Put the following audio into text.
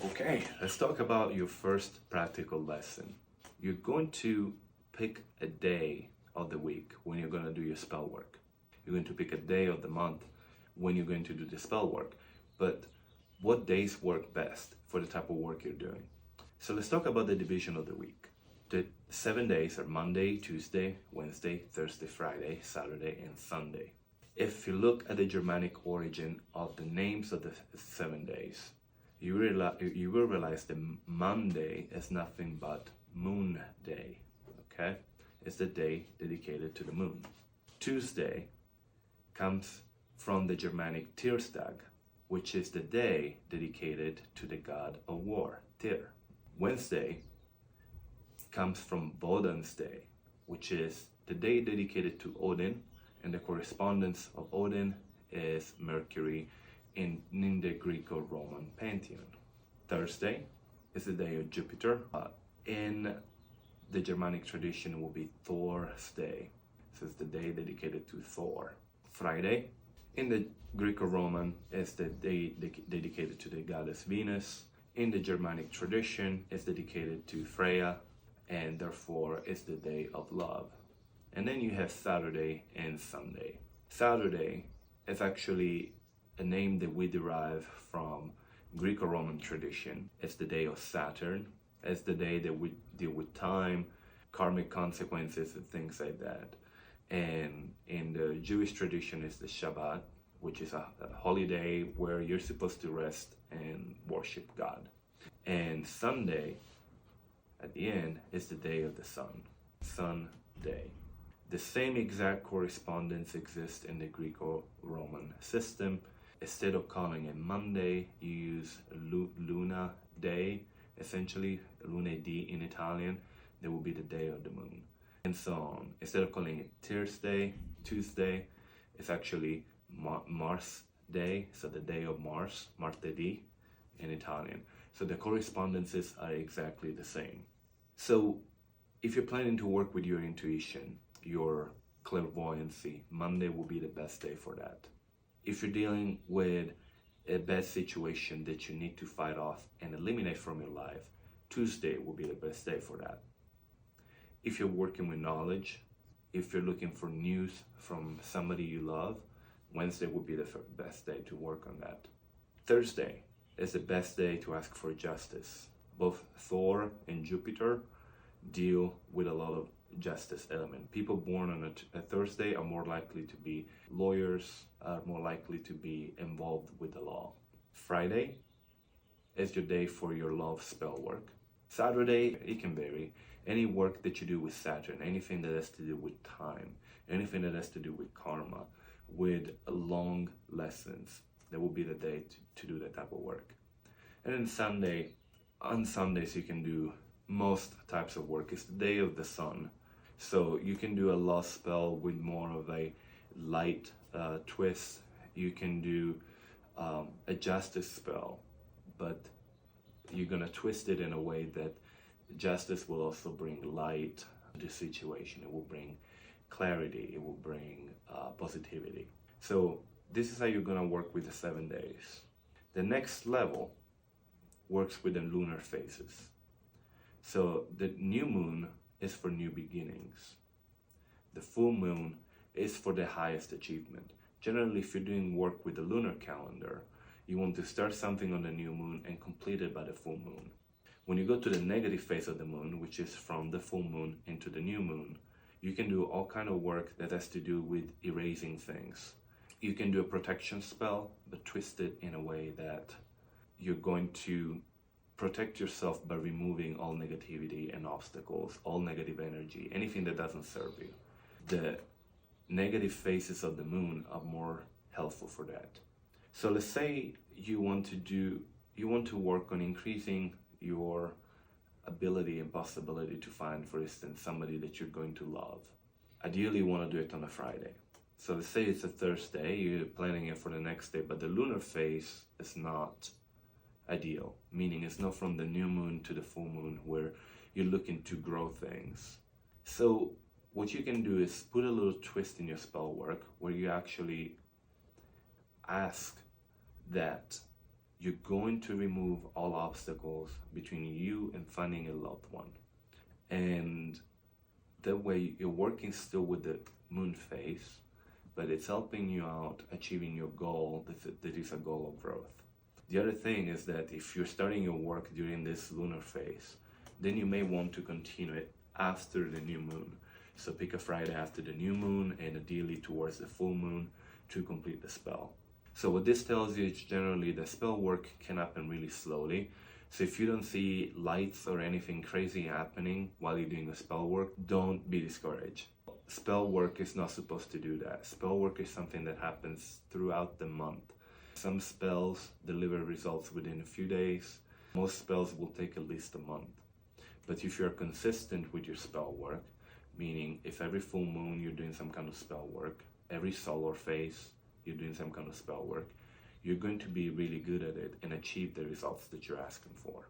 Okay, let's talk about your first practical lesson. You're going to pick a day of the week when you're going to do your spell work. You're going to pick a day of the month when you're going to do the spell work. But what days work best for the type of work you're doing? So let's talk about the division of the week. The 7 days are Monday, Tuesday, Wednesday, Thursday, Friday, Saturday, and Sunday. If you look at the Germanic origin of the names of the 7 days, you will realize that Monday is nothing but Moon Day, okay? It's the day dedicated to the moon. Tuesday comes from the Germanic Tirsdag, which is the day dedicated to the god of war, Tyr. Wednesday comes from Woden's Day, which is the day dedicated to Odin, and the correspondence of Odin is Mercury in the Greco-Roman pantheon. Thursday is the day of Jupiter. In the Germanic tradition, it will be Thor's Day. So it's the day dedicated to Thor. Friday in the Greco-Roman is the day dedicated to the goddess Venus. In the Germanic tradition, it's dedicated to Freya, and therefore it's the day of love. And then you have Saturday and Sunday. Saturday is actually a name that we derive from Greco-Roman tradition. It's the day of Saturn. It's the day that we deal with time, karmic consequences, and things like that. And in the Jewish tradition, it's the Shabbat, which is a holiday where you're supposed to rest and worship God. And Sunday, at the end, is the day of the sun, Sun Day. The same exact correspondence exists in the Greco-Roman system. Instead of calling it Monday, you use Luna Day, essentially Luna D in Italian. That will be the day of the moon, and so on. Instead of calling it Tuesday, it's actually Mars Day, so the day of Mars, Martedì in Italian. So the correspondences are exactly the same. So if you're planning to work with your intuition, your clairvoyancy, Monday will be the best day for that. If you're dealing with a bad situation that you need to fight off and eliminate from your life, Tuesday will be the best day for that. If you're working with knowledge, if you're looking for news from somebody you love, Wednesday will be the best day to work on that. Thursday is the best day to ask for justice. Both Thor and Jupiter deal with a lot of justice element. People born on a Thursday are more likely to be lawyers, are more likely to be involved with the law. Friday is your day for your love spell work. Saturday, it can vary. Any work that you do with Saturn, anything that has to do with time, anything that has to do with karma, with long lessons, that will be the day to do that type of work. And then Sunday, on Sundays you can do most types of work. It's the day of the sun. So you can do a love spell with more of a light twist. You can do a justice spell, but you're gonna twist it in a way that justice will also bring light to the situation. It will bring clarity. It will bring positivity. So this is how you're gonna work with the 7 days. The next level works with the lunar phases. So the new moon is for new beginnings. The full moon is for the highest achievement. Generally, if you're doing work with the lunar calendar, you want to start something on the new moon and complete it by the full moon. When you go to the negative phase of the moon, which is from the full moon into the new moon, you can do all kind of work that has to do with erasing things. You can do a protection spell, but twist it in a way that you're going to protect yourself by removing all negativity and obstacles, all negative energy, anything that doesn't serve you. The negative phases of the moon are more helpful for that. So let's say you want to work on increasing your ability and possibility to find, for instance, somebody that you're going to love. Ideally, you want to do it on a Friday. So let's say it's a Thursday, you're planning it for the next day, but the lunar phase is not ideal, meaning it's not from the new moon to the full moon where you're looking to grow things. So what you can do is put a little twist in your spell work where you actually ask that you're going to remove all obstacles between you and finding a loved one. And that way you're working still with the moon phase, but it's helping you out achieving your goal that is a goal of growth. The other thing is that if you're starting your work during this lunar phase, then you may want to continue it after the new moon. So pick a Friday after the new moon and ideally towards the full moon to complete the spell. So what this tells you is generally the spell work can happen really slowly. So if you don't see lights or anything crazy happening while you're doing the spell work, don't be discouraged. Spell work is not supposed to do that. Spell work is something that happens throughout the month. Some spells deliver results within a few days. Most spells will take at least a month. But if you're consistent with your spell work, meaning if every full moon you're doing some kind of spell work, every solar phase you're doing some kind of spell work, you're going to be really good at it and achieve the results that you're asking for.